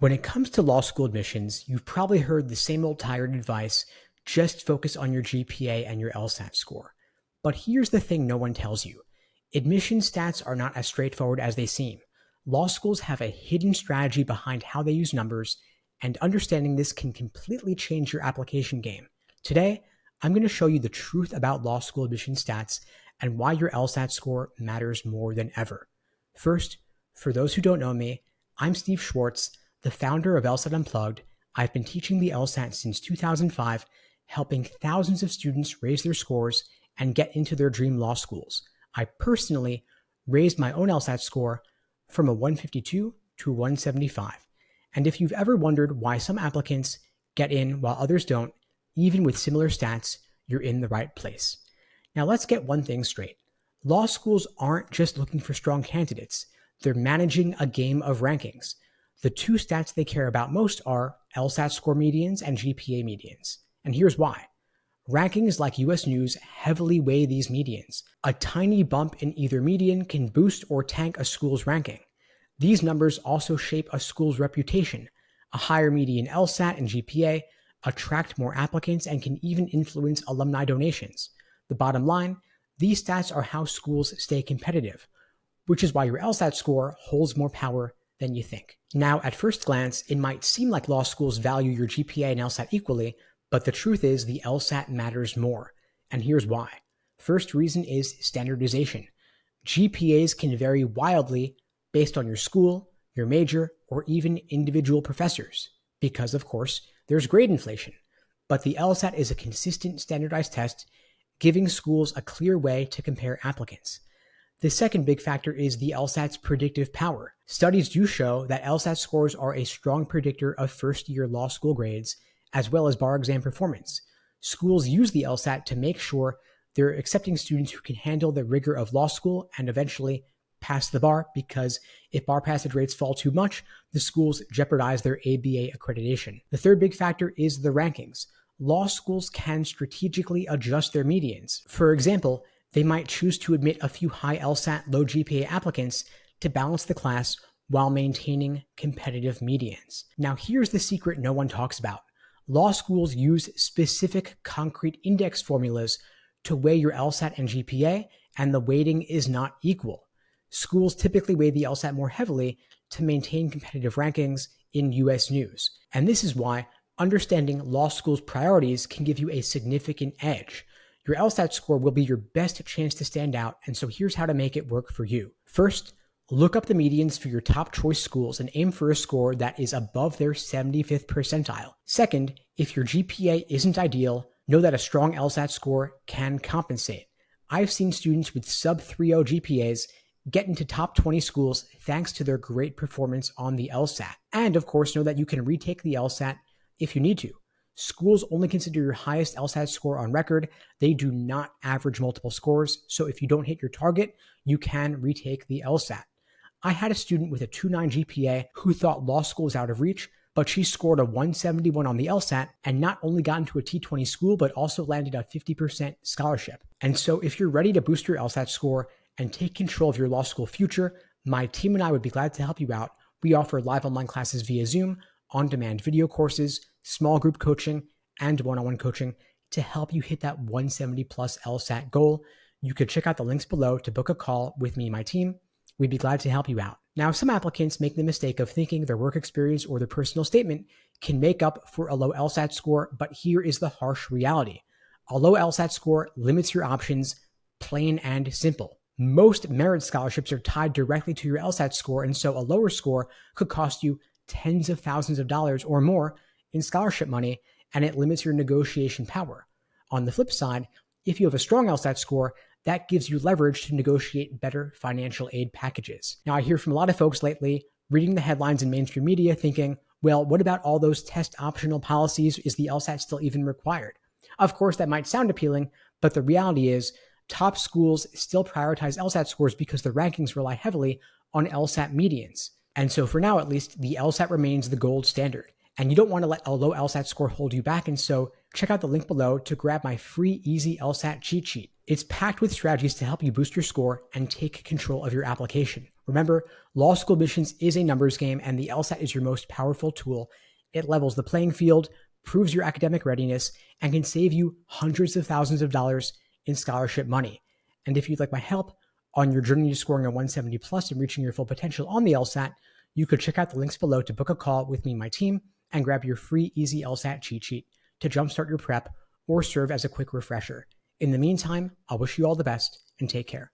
When it comes to law school admissions, you've probably heard the same old tired advice: just focus on your GPA and your LSAT score. But here's the thing no one tells you. Admission stats are not as straightforward as they seem. Law schools have a hidden strategy behind how they use numbers, and understanding this can completely change your application game. Today, I'm going to show you the truth about law school admission stats and why your LSAT score matters more than ever. First, for those who don't know me, I'm Steve Schwartz, the founder of LSAT Unplugged. I've been teaching the LSAT since 2005, helping thousands of students raise their scores and get into their dream law schools. I personally raised my own LSAT score from a 152 to a 175. And if you've ever wondered why some applicants get in while others don't, even with similar stats, you're in the right place. Now let's get one thing straight. Law schools aren't just looking for strong candidates. They're managing a game of rankings. The two stats they care about most are LSAT score medians and GPA medians. And here's why. Rankings like US News heavily weigh these medians. A tiny bump in either median can boost or tank a school's ranking. These numbers also shape a school's reputation. A higher median LSAT and GPA attract more applicants and can even influence alumni donations. The bottom line, these stats are how schools stay competitive, which is why your LSAT score holds more power than you think. Now, at first glance, it might seem like law schools value your GPA and LSAT equally, but the truth is the LSAT matters more. And here's why. First reason is standardization. GPAs can vary wildly based on your school, your major, or even individual professors, because of course, there's grade inflation. But the LSAT is a consistent standardized test, giving schools a clear way to compare applicants. The second big factor is the LSAT's predictive power. Studies do show that LSAT scores are a strong predictor of first-year law school grades, as well as bar exam performance. Schools use the LSAT to make sure they're accepting students who can handle the rigor of law school and eventually pass the bar, because if bar passage rates fall too much, the schools jeopardize their ABA accreditation. The third big factor is the rankings. Law schools can strategically adjust their medians. For example, they might choose to admit a few high LSAT, low GPA applicants to balance the class while maintaining competitive medians. Now here's the secret no one talks about. Law schools use specific concrete index formulas to weigh your LSAT and GPA, and the weighting is not equal. Schools typically weigh the LSAT more heavily to maintain competitive rankings in US News. And this is why understanding law school's priorities can give you a significant edge. Your LSAT score will be your best chance to stand out, and so here's how to make it work for you. First, look up the medians for your top choice schools and aim for a score that is above their 75th percentile. Second, if your GPA isn't ideal, know that a strong LSAT score can compensate. I've seen students with sub 3.0 GPAs get into top 20 schools thanks to their great performance on the LSAT. And of course, know that you can retake the LSAT if you need to. Schools only consider your highest LSAT score on record. They do not average multiple scores, so if you don't hit your target, you can retake the LSAT. I had a student with a 2.9 GPA who thought law school was out of reach, but she scored a 171 on the LSAT and not only got into a T20 school, but also landed a 50% scholarship. And so if you're ready to boost your LSAT score and take control of your law school future, my team and I would be glad to help you out. We offer live online classes via Zoom, on-demand video courses, small group coaching, and one-on-one coaching to help you hit that 170 plus LSAT goal. You could check out the links below to book a call with me and my team. We'd be glad to help you out. Now, some applicants make the mistake of thinking their work experience or their personal statement can make up for a low LSAT score, but here is the harsh reality. A low LSAT score limits your options, plain and simple. Most merit scholarships are tied directly to your LSAT score, and so a lower score could cost you tens of thousands of dollars or more in scholarship money, and it limits your negotiation power. On the flip side, if you have a strong LSAT score, that gives you leverage to negotiate better financial aid packages. Now, I hear from a lot of folks lately reading the headlines in mainstream media thinking, well, what about all those test optional policies? Is the LSAT still even required? Of course, that might sound appealing, but the reality is top schools still prioritize LSAT scores because the rankings rely heavily on LSAT medians. And so for now, at least, the LSAT remains the gold standard. And you don't want to let a low LSAT score hold you back. And so check out the link below to grab my free easy LSAT cheat sheet. It's packed with strategies to help you boost your score and take control of your application. Remember, law school admissions is a numbers game, and the LSAT is your most powerful tool. It levels the playing field, proves your academic readiness, and can save you hundreds of thousands of dollars in scholarship money. And if you'd like my help on your journey to scoring a 170 plus and reaching your full potential on the LSAT, you could check out the links below to book a call with me and my team and grab your free easy LSAT cheat sheet to jumpstart your prep or serve as a quick refresher. In the meantime, I'll wish you all the best and take care.